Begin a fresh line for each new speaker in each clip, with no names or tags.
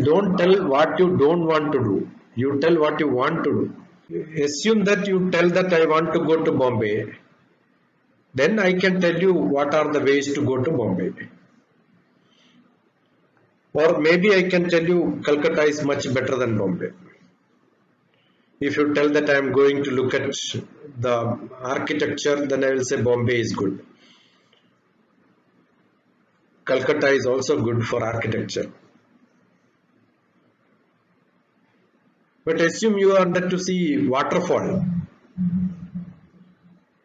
don't tell what you don't want to do. You tell what you want to do. Assume that you tell that I want to go to Bombay. Then I can tell you what are the ways to go to Bombay. Or maybe I can tell you Calcutta is much better than Bombay. If you tell that I am going to look at the architecture, then I will say Bombay is good. Calcutta is also good for architecture. But assume you wanted to see waterfall.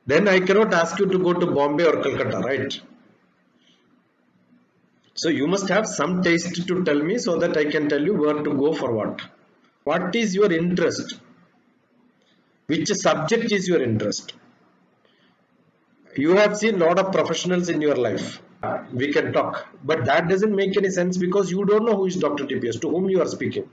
Then I cannot ask you to go to Bombay or Calcutta, right? So you must have some taste to tell me so that I can tell you where to go for what. What is your interest? Which subject is your interest? You have seen a lot of professionals in your life. We can talk, but that doesn't make any sense because you don't know who is Dr. TPS, to whom you are speaking.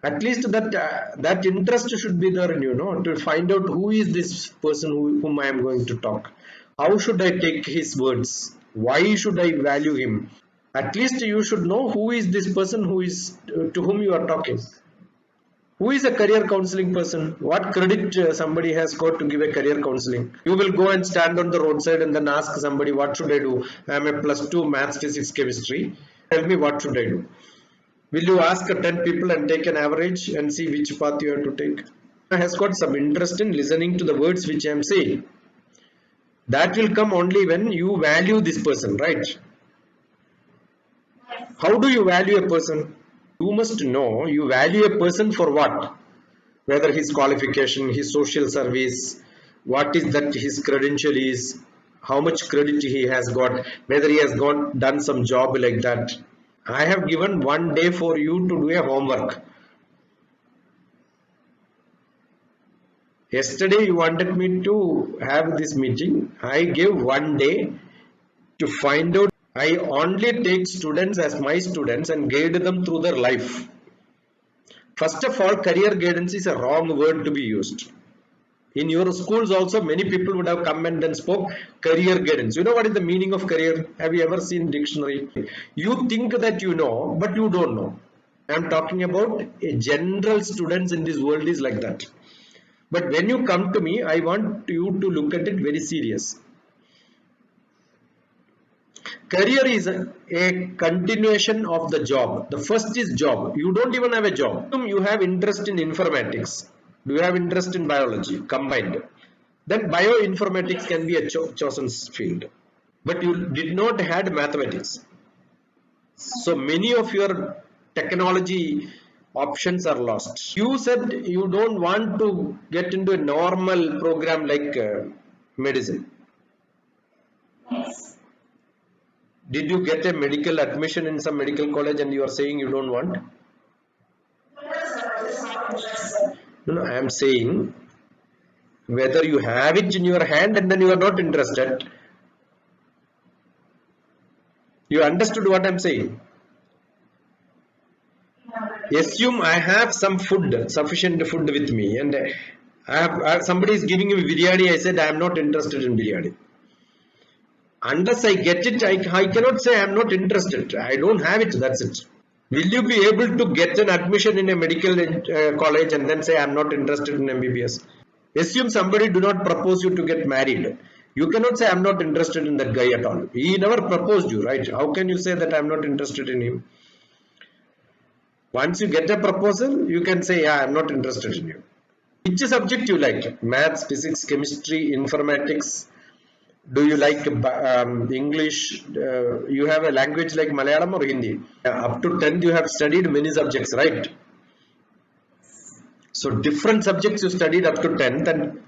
At least that interest should be there in you, to find out who is this person whom I am going to talk. How should I take his words? Why should I value him? At least you should know who is this person to whom you are talking. Who is a career counseling person? What credit somebody has got to give a career counseling? You will go and stand on the roadside and then ask somebody, what should I do? I am a +2 maths, physics, chemistry. Tell me what should I do? Will you ask 10 people and take an average and see which path you have to take? Has got some interest in listening to the words which I am saying. That will come only when you value this person, right? How do you value a person? You must know you value a person for what? Whether his qualification, his social service, what is that his credential is, how much credit he has got, whether he has done some job like that. I have given 1 day for you to do a homework. Yesterday you wanted me to have this meeting. I gave 1 day to find out. I only take students as my students and guide them through their life. First of all, career guidance is a wrong word to be used. In your schools also, many people would have come and then spoke career guidance. You know what is the meaning of career? Have you ever seen dictionary? You think that you know, but you don't know. I am talking about a general students in this world is like that. But when you come to me, I want you to look at it very serious. Career is a continuation of the job. The first is job. You don't even have a job. You have interest in informatics. Do you have interest in biology combined? Then bioinformatics can be a chosen field. But you did not have mathematics. So many of your technology options are lost. You said you don't want to get into a normal program like medicine. Yes. Did you get a medical admission in some medical college and you are saying you don't want? No, I am saying whether you have it in your hand and then you are not interested. You understood what I am saying? Assume I have some food, sufficient food with me, and somebody is giving me biryani. I said I am not interested in biryani. Unless I get it, I cannot say I am not interested. I don't have it, that's it. Will you be able to get an admission in a medical college and then say I am not interested in MBBS? Assume somebody do not propose you to get married. You cannot say I am not interested in that guy at all. He never proposed you, right? How can you say that I am not interested in him? Once you get a proposal, you can say, yeah, I am not interested in you. Which subject you like? Maths, physics, chemistry, informatics. Do you like English? You have a language like Malayalam or Hindi? Up to 10th you have studied many subjects, right? So different subjects you studied up to 10th, and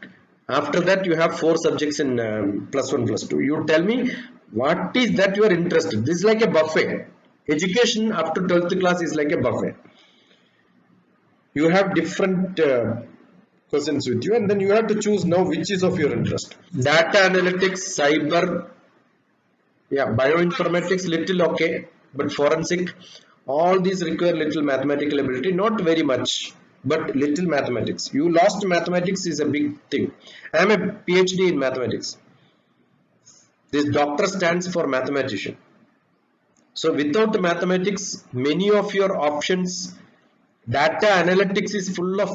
after that you have 4 subjects in +1, +2. You tell me what is that you are interested. This is like a buffet. Education up to 12th class is like a buffet. You have different questions with you, and then you have to choose now which is of your interest. Data analytics, cyber, bioinformatics, little okay, but forensic, all these require little mathematical ability, not very much, but little mathematics. You lost mathematics is a big thing. I am a PhD in mathematics. This doctor stands for mathematician. So without mathematics, many of your options, data analytics is full of,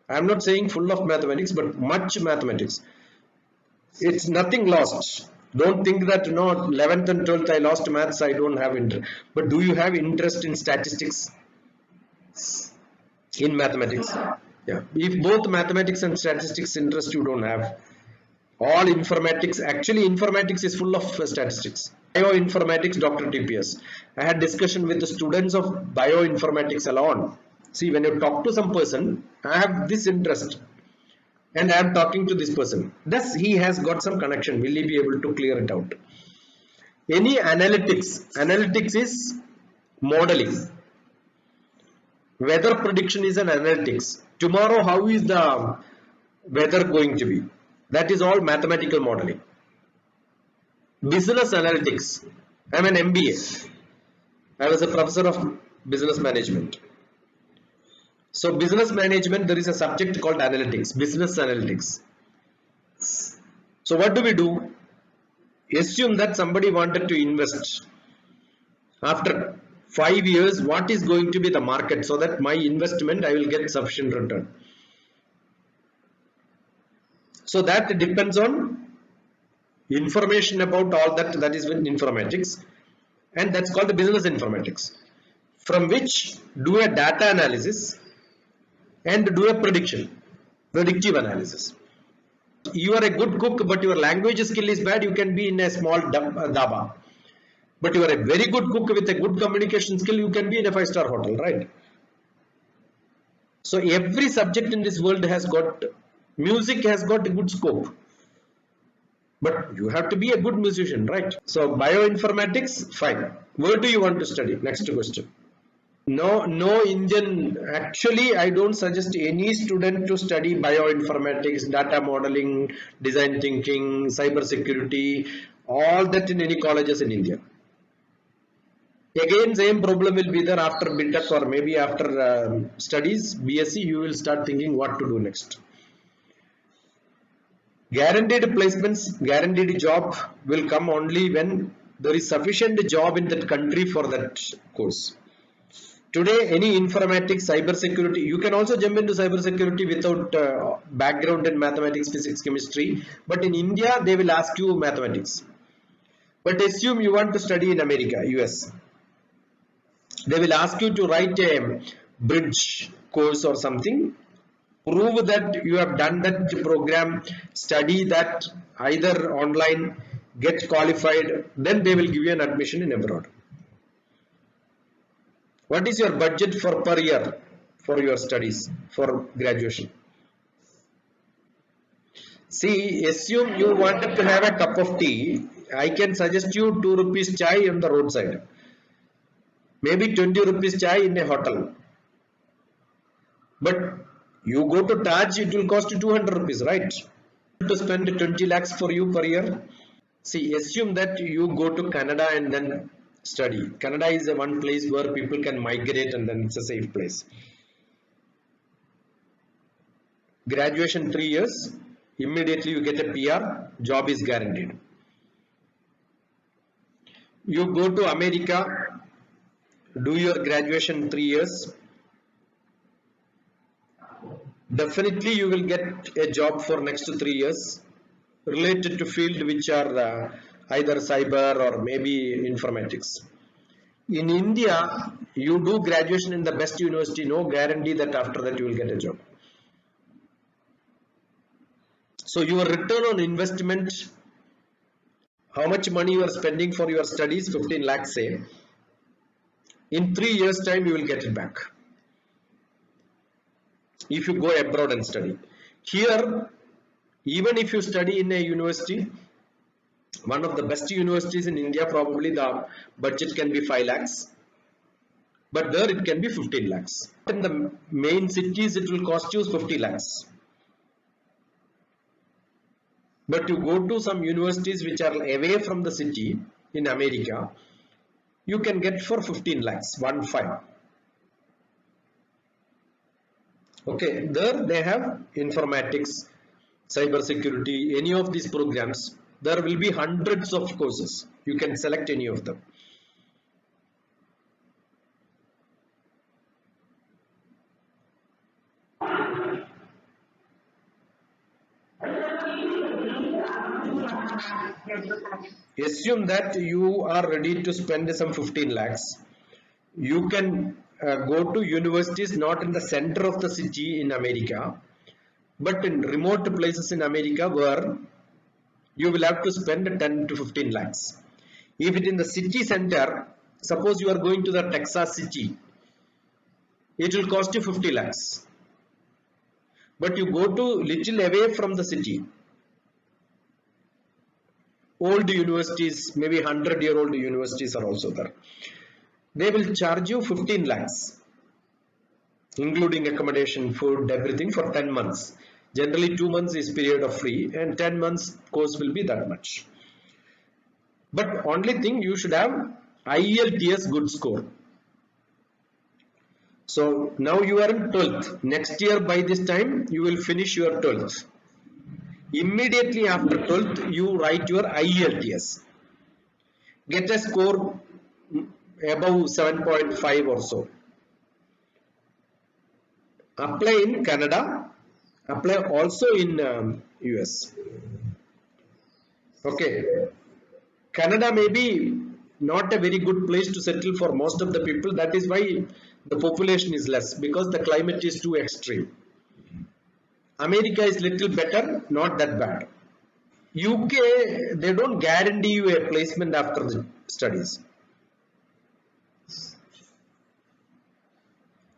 I'm not saying full of mathematics, but much mathematics. It's nothing lost. Don't think that no, 11th and 12th I lost maths, I don't have interest. But do you have interest in statistics, in mathematics? Yeah, if both mathematics and statistics interest you don't have. All informatics, actually informatics is full of statistics. Bioinformatics DrTPS, I had discussion with the students of bioinformatics alone. See, when you talk to some person, I have this interest and I am talking to this person, thus he has got some connection, will he be able to clear it out? Any analytics is modeling. Weather prediction is an analytics. Tomorrow how is the weather going to be? That is all mathematical modeling. Business analytics, I am an MBA, I was a professor of business management. So business management, there is a subject called analytics, business analytics. So what do? Assume that somebody wanted to invest. After 5 years, what is going to be the market, so that my investment I will get sufficient return. So that depends on information about all that, that is with informatics, and that's called the business informatics, from which do a data analysis and do a predictive analysis. You are a good cook but your language skill is bad, you can be in a small dhaba. But you are a very good cook with a good communication skill, you can be in a 5-star hotel, right? So every subject in this world has got, music has got a good scope, but you have to be a good musician, right? So bioinformatics, fine. Where do you want to study? Next question. No Indian, actually I don't suggest any student to study bioinformatics, data modeling, design thinking, cyber security, all that in any colleges in India. Again same problem will be there after BTech or maybe after studies BSc. You will start thinking what to do next. Guaranteed placements, guaranteed job will come only when there is sufficient job in that country for that course. Today any informatics, cyber security, you can also jump into cyber security without background in mathematics, physics, chemistry, but in India they will ask you mathematics. But assume you want to study in America, US, they will ask you to write a bridge course or something, prove that you have done that program, study that either online, get qualified, then they will give you an admission in abroad. What is your budget for per year for your studies for graduation? See, assume you wanted to have a cup of tea, I can suggest you 2 rupees chai on the roadside, maybe 20 rupees chai in a hotel. But you go to Taj, it will cost you 200 rupees, right? To spend 20 lakhs for you per year. See, assume that you go to Canada and then study. Canada is the one place where people can migrate and then it's a safe place. Graduation 3 years, immediately you get a PR, job is guaranteed. You go to America, do your graduation 3 years, definitely you will get a job for next 3 years related to field which are either cyber or maybe informatics. In India, you do graduation in the best university, no guarantee that after that you will get a job. So your return on investment, how much money you are spending for your studies, 15 lakhs say, in 3 years time you will get it back if you go abroad and study. Here, even if you study in a university, one of the best universities in India, probably the budget can be 5 lakhs, but there it can be 15 lakhs. In the main cities it will cost you 50 lakhs. But you go to some universities which are away from the city in America, you can get for 15 lakhs, 1-5. Okay, there they have informatics, cyber security, any of these programs. There will be hundreds of courses. You can select any of them. Assume that you are ready to spend some 15 lakhs. You can go to universities not in the center of the city in America, but in remote places in America where you will have to spend 10 to 15 lakhs. If it in the city center, suppose you are going to the Texas city, it will cost you 50 lakhs. But you go to little away from the city, old universities, maybe 100-year-old universities are also there. They will charge you 15 lakhs, including accommodation, food, everything for 10 months. Generally 2 months is period of free and 10 months course will be that much. But only thing, you should have IELTS good score. So now you are in 12th. Next year by this time you will finish your 12th. Immediately after 12th you write your IELTS. Get a score above 7.5 or so. Apply in Canada. Apply also in US. Okay. Canada may be not a very good place to settle for most of the people. That is why the population is less, because the climate is too extreme. America is little better, not that bad. UK, they don't guarantee you a placement after the studies.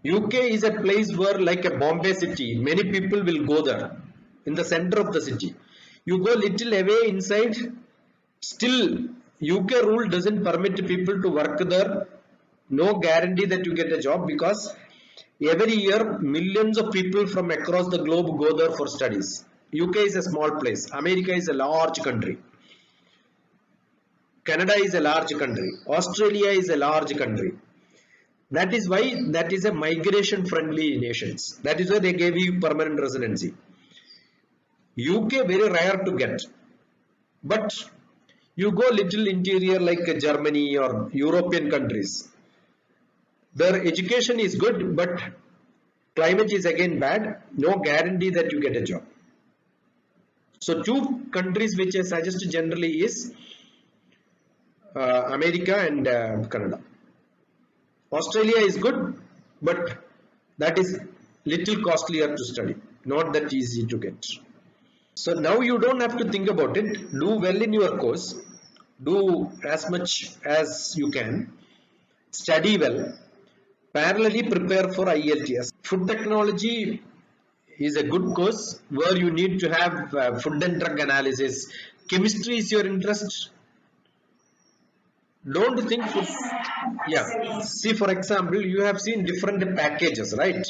UK is a place where, like a Bombay city, many people will go there in the center of the city. You go little away inside, still UK rule doesn't permit people to work there. No guarantee that you get a job, because every year millions of people from across the globe go there for studies. UK is a small place. America is a large country. Canada is a large country. Australia is a large country. That is why that is a migration friendly nations. That is why they gave you permanent residency. UK very rare to get. But you go little interior like Germany or European countries. Their education is good, but climate is again bad. No guarantee that you get a job. So two countries which I suggest generally is America and Canada. Australia is good, but that is little costlier to study, not that easy to get. So now you don't have to think about it. Do well in your course. Do as much as you can. Study well. Parallelly prepare for IELTS. Food technology is a good course where you need to have food and drug analysis. Chemistry is your interest. Don't think food. Yeah. See, for example, you have seen different packages, right?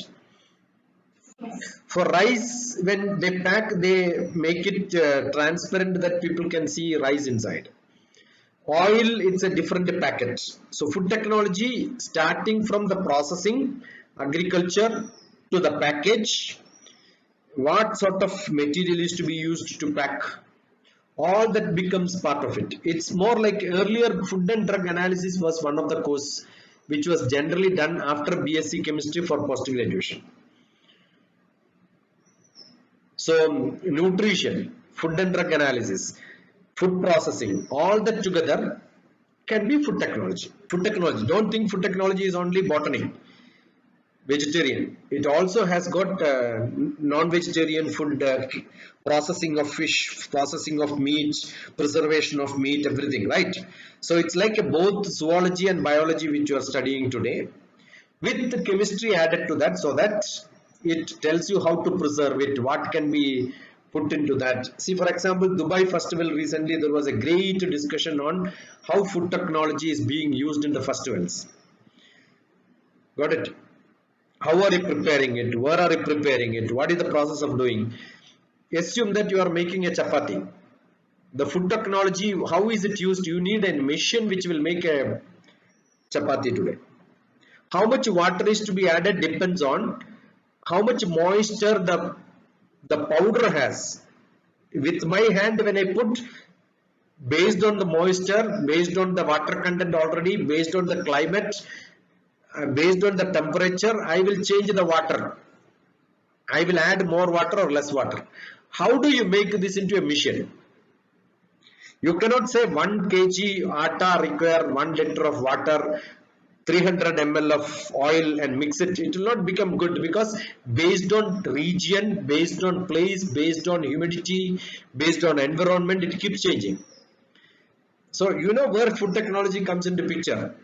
For rice, when they pack, they make it transparent that people can see rice inside. Oil, it's a different packet. So food technology, starting from the processing, agriculture to the package, what sort of material is to be used to pack, all that becomes part of it. It's more like earlier food and drug analysis was one of the course which was generally done after BSc chemistry for post graduation. So nutrition, food and drug analysis, food processing, all that together can be food technology. Food technology. Don't think food technology is only botany, vegetarian. It also has got non-vegetarian food, processing of fish, processing of meat, preservation of meat, everything, right? So it's like both zoology and biology which you are studying today, with the chemistry added to that, so that it tells you how to preserve it, what can be put into that. See, for example, Dubai Festival recently, there was a great discussion on how food technology is being used in the festivals. Got it? How are you preparing it? Where are you preparing it? What is the process of doing? Assume that you are making a chapati. The food technology, how is it used? You need a machine which will make a chapati today. How much water is to be added depends on how much moisture the powder has. With my hand, when I put, based on the moisture, based on the water content already, based on the climate, based on the temperature, I will change the water. I will add more water or less water. How do you make this into a machine? You cannot say 1 kg atta require 1 liter of water, 300 ml of oil and mix it. It will not become good, because based on region, based on place, based on humidity, based on environment, it keeps changing. So you know where food technology comes into picture.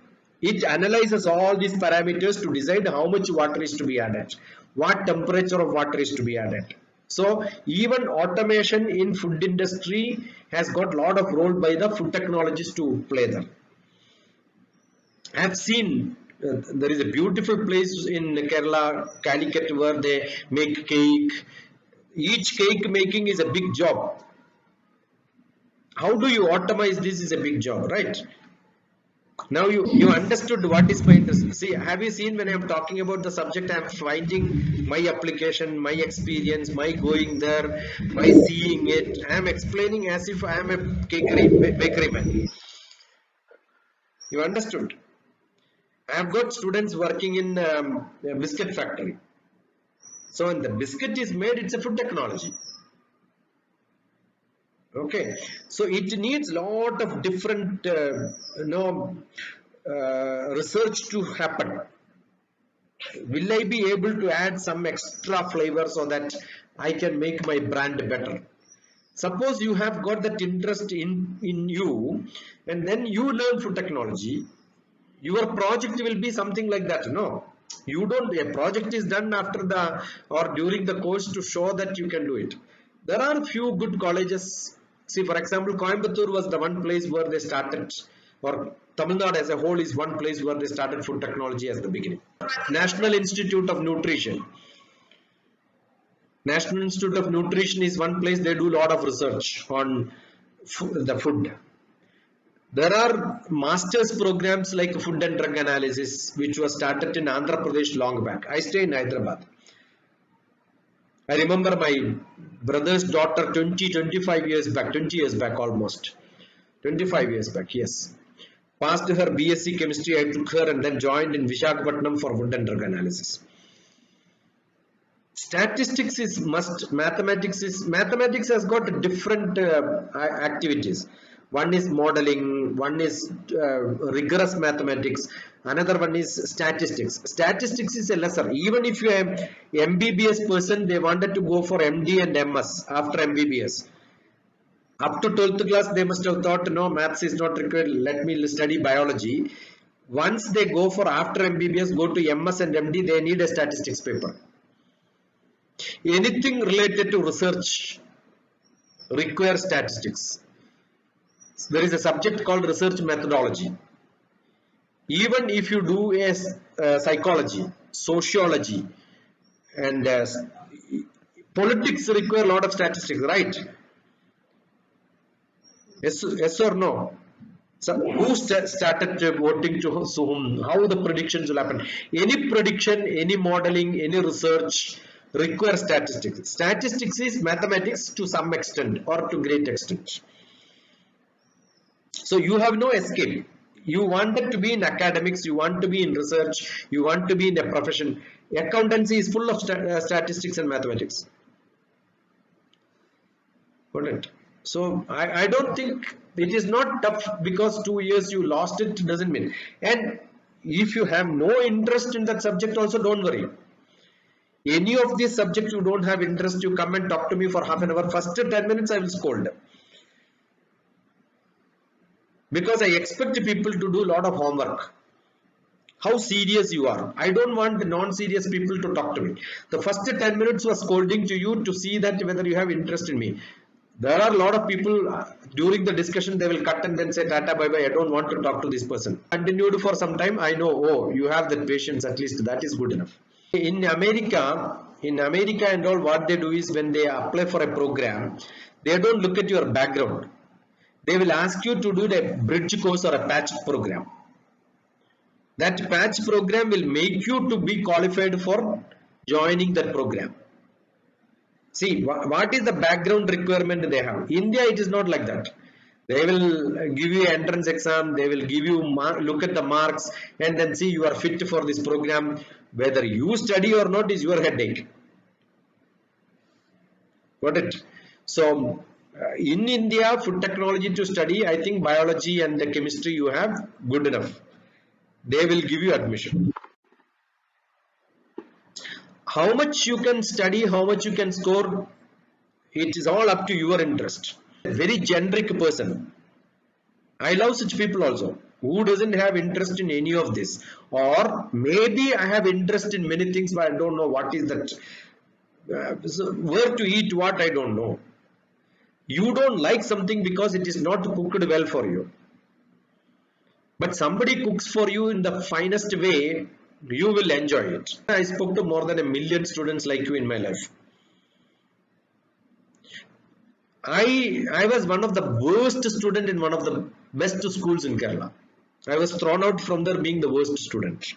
It analyzes all these parameters to decide how much water is to be added, what temperature of water is to be added. So even automation in food industry has got a lot of role by the food technologists to play there. I have seen there is a beautiful place in Kerala, Calicut, where they make cake. Each cake making is a big job. How do you automate this is a big job, right? Now you understood what is my interest. See, have you seen when I am talking about the subject, I am finding my application, my experience, my going there, my seeing it. I am explaining as if I am a bakery man. You understood? I have got students working in a biscuit factory. So when the biscuit is made, it's a food technology. Okay, so it needs lot of different research to happen. Will I be able to add some extra flavor so that I can make my brand better? Suppose you have got that interest in you, and then you learn food technology. Your project will be something like that. No, you don't. A project is done after the or during the course to show that you can do it. There are few good colleges. See, for example, Coimbatore was the one place where they started, or Tamil Nadu as a whole is one place where they started food technology as the beginning. National Institute of Nutrition. National Institute of Nutrition is one place they do a lot of research on the food. There are master's programs like food and drug analysis, which was started in Andhra Pradesh long back. I stay in Hyderabad. I remember my brother's daughter 25 years back, 20 years back almost. 25 years back, yes. Passed her BSc chemistry, I took her and then joined in Visakhapatnam for food and drug analysis. Statistics is must, mathematics has got different activities. One is modeling, one is rigorous mathematics, another one is statistics. Statistics is a lesser. Even if you are MBBS person, they wanted to go for MD and MS after MBBS. Up to 12th class, they must have thought, no, maths is not required, let me study biology. Once they go for after MBBS, go to MS and MD, they need a statistics paper. Anything related to research requires statistics. There is a subject called research methodology. Even if you do a psychology, sociology, and politics require a lot of statistics, right? Yes or no? So who started voting to whom? How the predictions will happen? Any prediction, any modeling, any research requires statistics. Statistics is mathematics to some extent or to great extent. So you have no escape. You wanted to be in academics, you want to be in research, you want to be in a profession. Accountancy is full of statistics and mathematics. Got it? So I don't think it is not tough because 2 years you lost it doesn't mean. And if you have no interest in that subject also, don't worry. Any of these subjects you don't have interest, you come and talk to me for half an hour. First 10 minutes I will scold. Because I expect people to do a lot of homework. How serious you are. I don't want the non-serious people to talk to me. The first 10 minutes was scolding to you to see that whether you have interest in me. There are a lot of people during the discussion, they will cut and then say tata bye bye, I don't want to talk to this person. Continued for some time, I know, oh, you have that patience, at least that is good enough. In America and all, what they do is when they apply for a program, they don't look at your background. They will ask you to do a bridge course or a patch program. That patch program will make you to be qualified for joining that program. See, what is the background requirement they have? India, it is not like that. They will give you an entrance exam, they will give you look at the marks and then see you are fit for this program. Whether you study or not is your headache. Got it? So In India, food technology to study, I think biology and the chemistry you have good enough. They will give you admission. How much you can study, how much you can score, it is all up to your interest. Very generic person. I love such people also. Who doesn't have interest in any of this? Or maybe I have interest in many things, but I don't know what is that. So where to eat what, I don't know. You don't like something because it is not cooked well for you. But somebody cooks for you in the finest way, you will enjoy it. I spoke to more than 1 million students like you in my life. I was one of the worst student in one of the best schools in Kerala. I was thrown out from there being the worst student.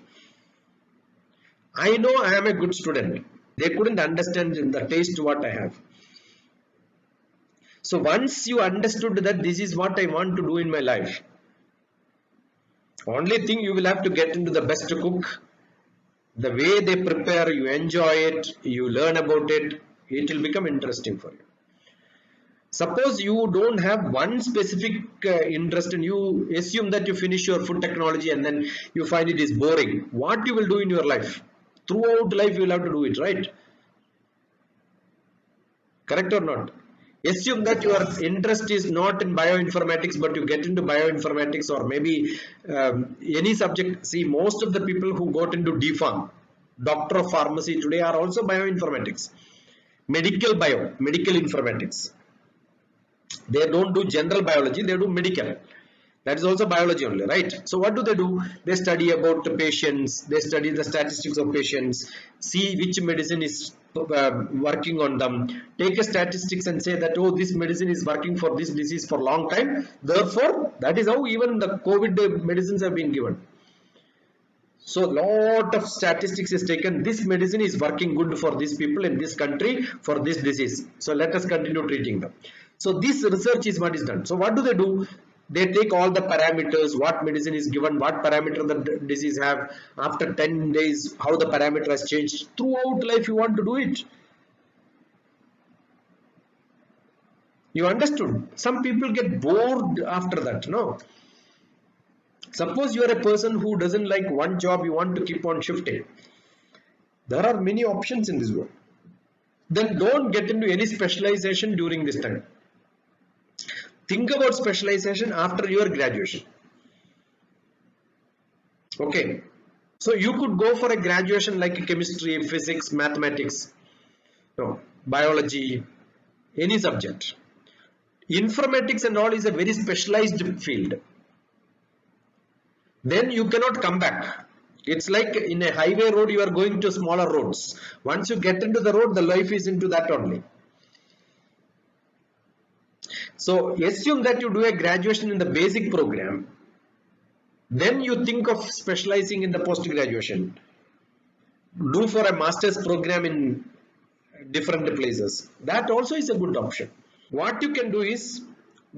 I know I am a good student. They couldn't understand the taste what I have. So once you understood that this is what I want to do in my life, only thing you will have to get into the best cook. The way they prepare, you enjoy it, you learn about it, it will become interesting for you. Suppose you don't have one specific interest and you assume that you finish your food technology and then you find it is boring. What you will do in your life? Throughout life you will have to do it, right? Correct or not? Assume that your interest is not in bioinformatics, but you get into bioinformatics or maybe any subject. See, most of the people who got into DPharm, doctor of pharmacy today, are also bioinformatics. Medical informatics. They don't do general biology, they do medical. That is also biology only, right? So what do? They study about the patients, they study the statistics of patients, see which medicine is working on them, take a statistics and say that, oh, this medicine is working for this disease for a long time. Therefore, that is how even the COVID medicines have been given. So lot of statistics is taken. This medicine is working good for these people in this country for this disease. So let us continue treating them. So this research is what is done. So what do? They take all the parameters, what medicine is given, what parameter the disease have, after 10 days, how the parameter has changed. Throughout life you want to do it. You understood? Some people get bored after that, no? Suppose you are a person who doesn't like one job, you want to keep on shifting. There are many options in this world. Then don't get into any specialization during this time. Think about specialization after your graduation. Okay. So you could go for a graduation like chemistry, physics, mathematics, no, biology, any subject. Informatics and all is a very specialized field. Then you cannot come back. It's like in a highway road, you are going to smaller roads. Once you get into the road, the life is into that only. So assume that you do a graduation in the basic program, then you think of specializing in the post-graduation. Do for a master's program in different places. That also is a good option. What you can do is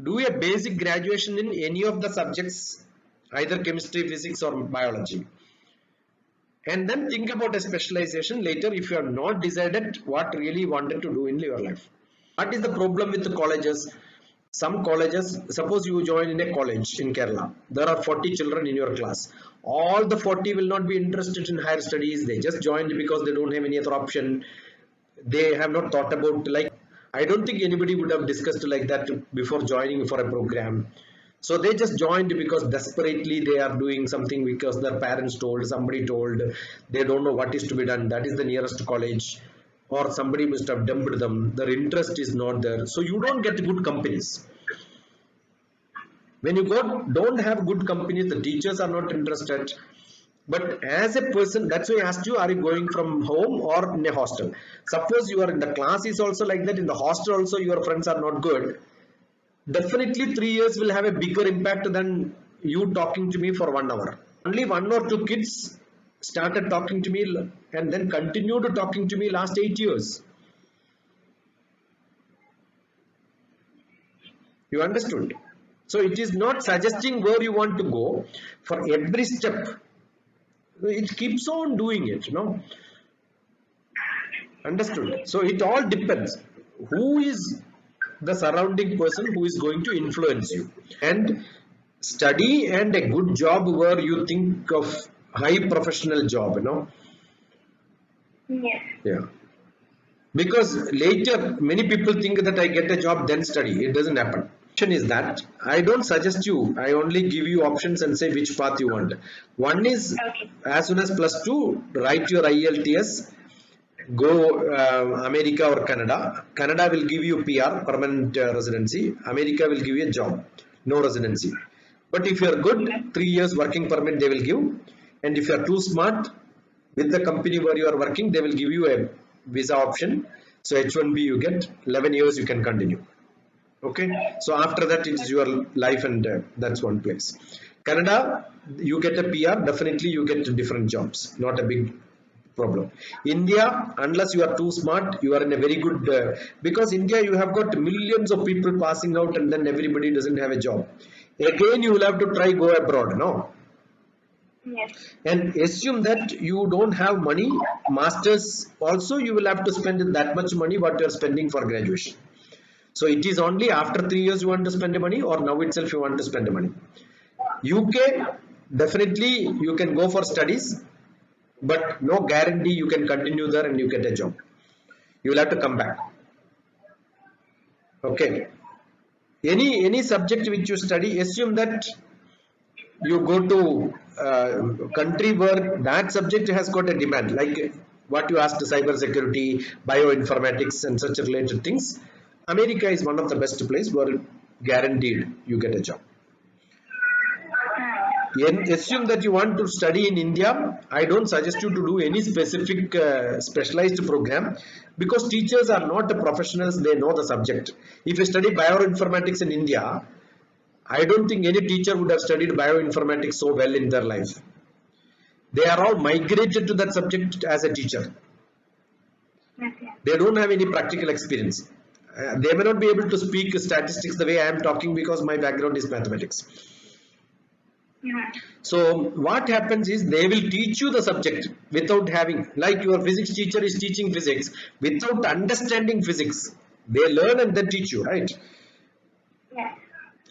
do a basic graduation in any of the subjects, either chemistry, physics or biology. And then think about a specialization later if you have not decided what really you wanted to do in your life. What is the problem with the colleges? Some colleges, suppose you join in a college in Kerala, there are 40 children in your class. All the 40 will not be interested in higher studies. They just joined because they don't have any other option. They have not thought about, like, I don't think anybody would have discussed like that before joining for a program. So they just joined because desperately they are doing something because their parents told, somebody told, they don't know what is to be done. That is the nearest college. Or somebody must have dumped them, their interest is not there. So you don't get good companies. When you don't have good companies, the teachers are not interested. But as a person, that's why I asked you, are you going from home or in a hostel? Suppose you are in the class is also like that, in the hostel also your friends are not good. Definitely 3 years will have a bigger impact than you talking to me for 1 hour. Only 1 or 2 kids started talking to me and then continued talking to me last 8 years. You understood? So it is not suggesting where you want to go. For every step, it keeps on doing it, no? Understood? So it all depends. Who is the surrounding person who is going to influence you. And study and a good job where you think of high professional job, you know.
Yes.
Yeah. Because later many people think that I get a job then study. It doesn't happen. Is that I don't suggest you, I only give you options and say which path you want. One is,
Okay.
as soon as +2, write your IELTS, go America or Canada. Canada will give you PR, permanent residency. America will give you a job, no residency. But if you are good, 3 years working permit they will give. And if you are too smart, with the company where you are working, they will give you a visa option. So H1B you get, 11 years you can continue. Okay, so after that it's your life, and that's one place. Canada, you get a PR, definitely you get different jobs, not a big problem. India, unless you are too smart, you are in a very good because India you have got millions of people passing out and then everybody doesn't have a job. Again you will have to try go abroad, no?
Yes.
And assume that you don't have money. Masters also you will have to spend that much money what you are spending for graduation. So it is only after 3 years you want to spend the money, or now itself you want to spend the money. UK, definitely you can go for studies, but no guarantee you can continue there and you get a job. You will have to come back. Okay. Any subject which you study, assume that you go to country where that subject has got a demand, like what you asked, cyber security, bioinformatics and such related things. America is one of the best place where guaranteed you get a job. Assume that you want to study in India. I don't suggest you to do any specific specialized program, because teachers are not professionals, they know the subject. If you study bioinformatics in India, I don't think any teacher would have studied bioinformatics so well in their life. They are all migrated to that subject as a teacher.
Okay.
They don't have any practical experience. They may not be able to speak statistics the way I am talking, because my background is mathematics. So what happens is they will teach you the subject without having, like your physics teacher is teaching physics without understanding physics. They learn and then teach you, right?
Yes.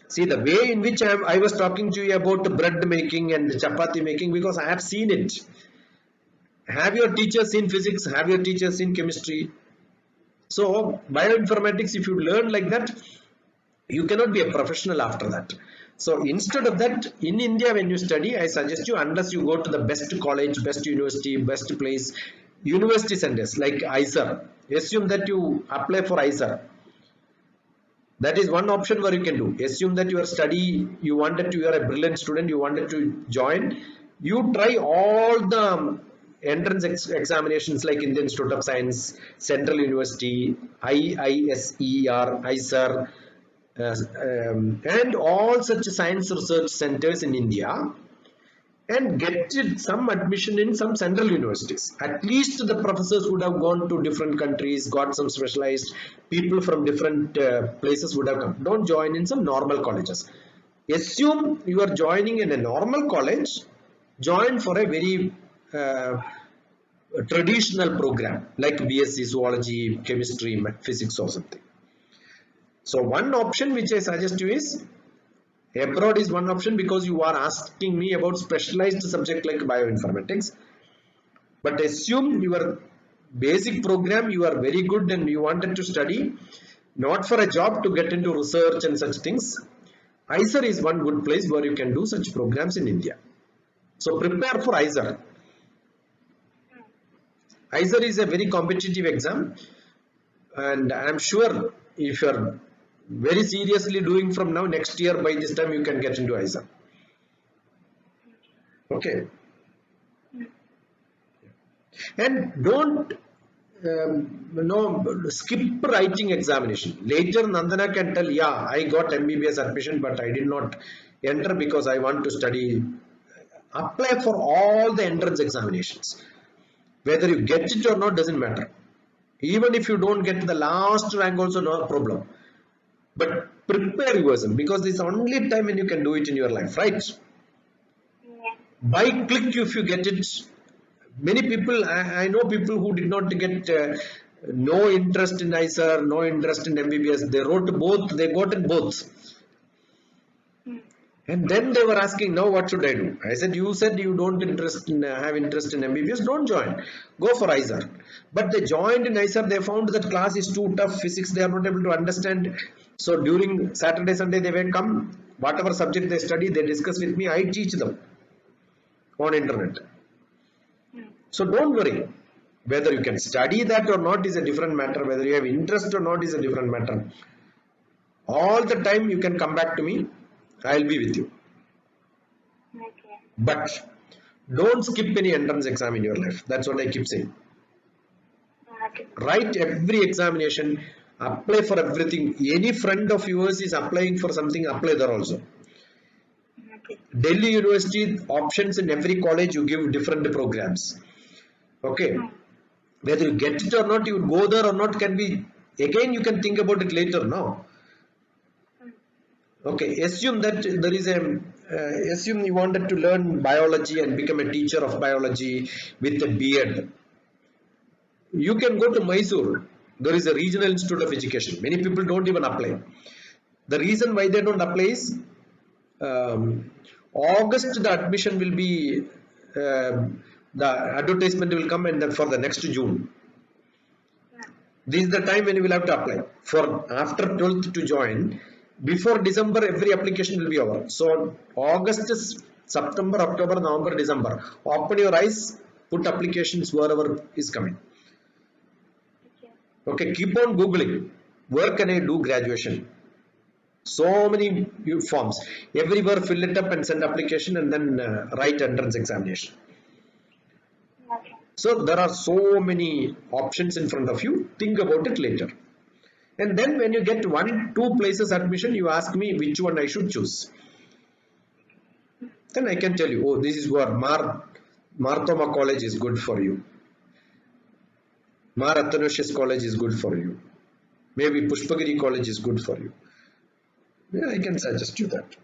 See the way in which I was talking to you about bread making and chapati making, because I have seen it. Have your teachers seen physics? Have your teachers seen chemistry? So bioinformatics, if you learn like that, you cannot be a professional after that. So instead of that, in India when you study, I suggest you, unless you go to the best college, best university, best place, university centers like ISER, assume that you apply for ISER. That is one option where you can do. Assume that you are study, you are a brilliant student, you wanted to join, you try all the entrance examinations like Indian Institute of Science, Central University, ISER, and all such science research centers in India, and get some admission in some central universities. At least the professors would have gone to different countries, got some specialized people from different places would have come. Don't join in some normal colleges. Assume you are joining in a normal college, join for a very traditional program like BSc Zoology, Chemistry, Physics or something. So one option which I suggest you is abroad is one option, because you are asking me about specialized subject like bioinformatics. But assume your basic program you are very good and you wanted to study, not for a job, to get into research and such things. ISER is one good place where you can do such programs in India. So prepare for ISER. ISER is a very competitive exam, and I am sure if you are very seriously doing from now, next year by this time you can get into ISER. Okay. And don't skip writing examination. Later Nandana can tell, yeah, I got MBBS admission but I did not enter because I want to study. Apply for all the entrance examinations. Whether you get it or not doesn't matter. Even if you don't get the last rank also, no problem. But prepare yourself, because this is the only time when you can do it in your life, right? By click, if you get it. Many people, I know people who did not get no interest in ISER, no interest in MBBS. They wrote both, they got in both. And then they were asking, now what should I do? I said, you said you don't have interest in MBBS, don't join. Go for ISER. But they joined in ISER, they found that class is too tough, physics they are not able to understand. So during Saturday, Sunday they will come, whatever subject they study, they discuss with me, I teach them on internet. So don't worry. Whether you can study that or not is a different matter. Whether you have interest or not is a different matter. All the time you can come back to me. I'll be with you.
Okay.
But don't skip any entrance exam in your life. That's what I keep saying.
Okay.
Write every examination. Apply for everything. Any friend of yours is applying for something, apply there also.
Okay.
Delhi University options in every college, you give different programs. Okay. Whether you get it or not, you go there or not can be, again you can think about it later, no? Okay, assume that there is a, assume you wanted to learn biology and become a teacher of biology with a B.Ed. You can go to Mysore. There is a regional institute of education. Many people don't even apply. The reason why they don't apply is August the admission will be, the advertisement will come, and then for the next June. This is the time when you will have to apply. For after 12th to join, before December every application will be over. So August, September, October, November, December. Open your eyes, put applications wherever is coming. Okay, keep on Googling. Where can I do graduation? So many forms. Everywhere fill it up and send application, and then write entrance examination.
Okay.
So there are so many options in front of you. Think about it later. And then when you get 1-2 places admission, you ask me which one I should choose. Then I can tell you, oh, this is where Marthoma College is good for you. Mar Athanasius College is good for you. Maybe Pushpagiri College is good for you. Yeah, I can suggest you that.